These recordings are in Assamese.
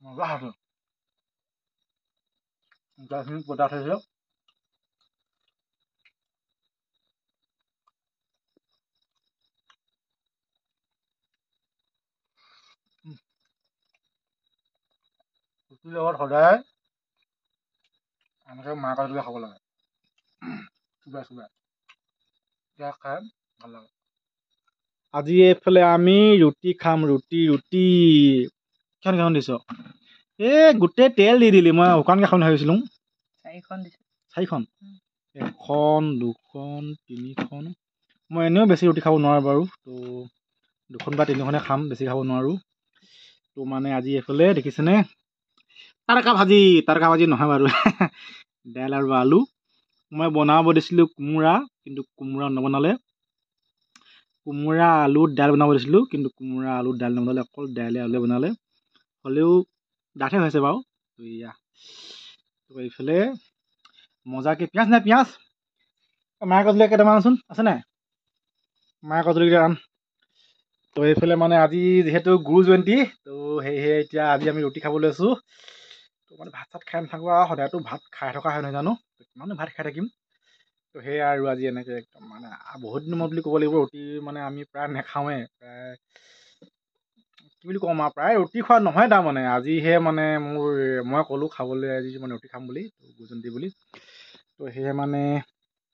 মজা আছে গাখীৰ পতা থৈছে ৰুটিৰ লগত সদায় এনেকৈ মাহ কাজুকে খাব লাগে চুবাই চুবাই তেতিয়া খাই ভাল লাগে আজি এইফালে আমি ৰুটি খাম ৰুটি কেইখন দিছ গোটেই তেল দি দিলি মই শুকানকৈ খাম ভাবিছিলোঁ চাৰিখন এখন দুখন তিনিখন মই এনেও বেছি ৰুটি খাব নোৱাৰোঁ বাৰু তো দুখন বা তিনিখনে খাম বেছি খাব নোৱাৰোঁ তো মানে আজি এইফালে দেখিছেনে তাৰকা ভাজি নহয় বাৰু দাইল আৰু আলু মই বনাব দিছিলোঁ কোমোৰা কিন্তু কোমোৰা নবনালে কোমোৰা আলু দাইল বনাব দিছিলোঁ কিন্তু কোমোৰা আলু দাইল নবনালে অকল দাইলে আলুৱে বনালে হ'লেও ডাঠে হৈছে বাৰু এয়া তো এইফালে মজাকৈ পিঁয়াজ নাই পিঁয়াজ মায়ে কজলীয়া কেইটামান আনচোন আছে নাই মায়ে কজলীয়া আন তো এইফালে মানে আজি যিহেতু গুৰু জয়ন্তী তো সেয়েহে এতিয়া আজি আমি ৰুটি খাব লৈছোঁ তো মানে ভাত চাত খাই নাথাকোঁ আৰু সদায়তো ভাত খাই থকা হয় নহয় জানো কিমানো ভাত খাই থাকিম তো সেয়া আৰু আজি এনেকৈ একদম মানে বহুত দিনৰ মূৰত বুলি ক'ব লাগিব ৰুটি মানে আমি প্ৰায় নাখাওঁৱে প্ৰায় কি বুলি ক'ম আৰু প্ৰায় ৰুটি খোৱা নহয় তাৰমানে আজিহে মানে মই ক'লোঁ খাবলৈ আজি মানে ৰুটি খাম বুলি গুৰু জয়ন্তী বুলি তো সেয়ে মানে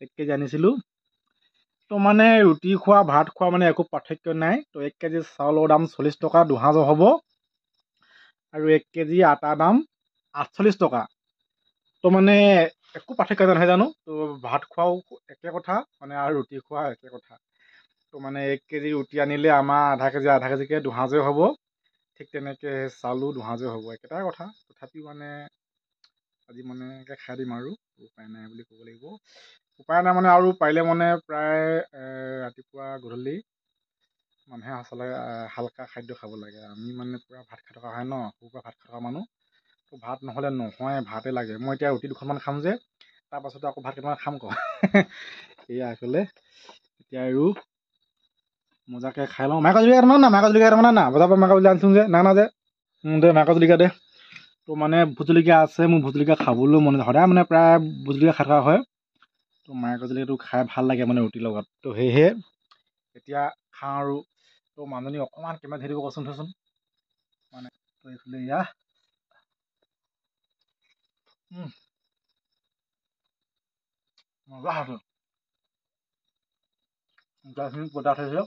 1 কেজি আনিছিলোঁ তো মানে ৰুটি খোৱা ভাত খোৱা মানে একো পাৰ্থক্য নাই তো 1 কেজি চাউলৰ দাম 40 টকা 2,000 হ'ব আৰু 1 কেজি আটাৰ দাম 48 টকা তো মানে একো পাৰ্থক্য নহয় জানো তো ভাত খোৱাও একে কথা মানে আৰু ৰুটি খোৱা একে কথা তো মানে 1 কেজি ৰুটি আনিলে আমাৰ আধা কেজিকৈ 2,000 হ'ব ঠিক তেনেকৈ চাউলো 2,000 হ'ব একেটাই কথা তথাপিও মানে আজি মানে খাই দিম আৰু উপায় নাই বুলি ক'ব লাগিব উপায় নাই মানে আৰু পাৰিলে মানে প্ৰায় ৰাতিপুৱা গধূলি মানুহে আচলতে হালকা খাদ্য খাব লাগে আমি মানে পূৰা ভাত খাই থকা হয় ন সৰুৰ পৰা ভাত খাই থকা মানুহ তো ভাত নহ'লে নহয় ভাতে লাগে মই এতিয়া ৰুটি 2খনমান খাম যে তাৰপাছতে আকৌ ভাত কেইটামান খাম এয়া এইফালে এতিয়া আৰু মজাকৈ খাই লওঁ মায়ে কজলীয়া কেইটামান না বজাৰৰ পৰা মায়ে কজলীয়া আনিছোঁ যে না যে দে মায়ে কজলীয়া দে তো মানে ভোট জলকীয়া আছে মোৰ ভোট জলকীয়া খাবলৈও মন যায় সদায় মানে প্ৰায় ভোট জলকীয়া খাই থকা হয় তো মায়ে কজলীয়াটো খাই ভাল লাগে মানে ৰুটিৰ লগত তো সেয়েহে এতিয়া খাওঁ আৰু তো মানুহজনী অকণমান কেমেৰা ধৰি দিব কচোন থচোন মানে তো এইফালে এয়া মজা আছে গাখীৰ পতা থৈছে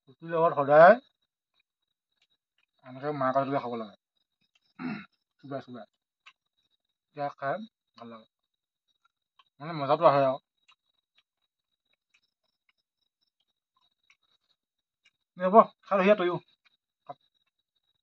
ৰুটিৰ লগত সদায় এনেকৈ মাহ কজলীয়া খাব লাগে চুবাই চুবাই তেতিয়া খাই ভাল লাগে মানে মজাটো আহে আৰু হ'ব খাই লহি তয়ো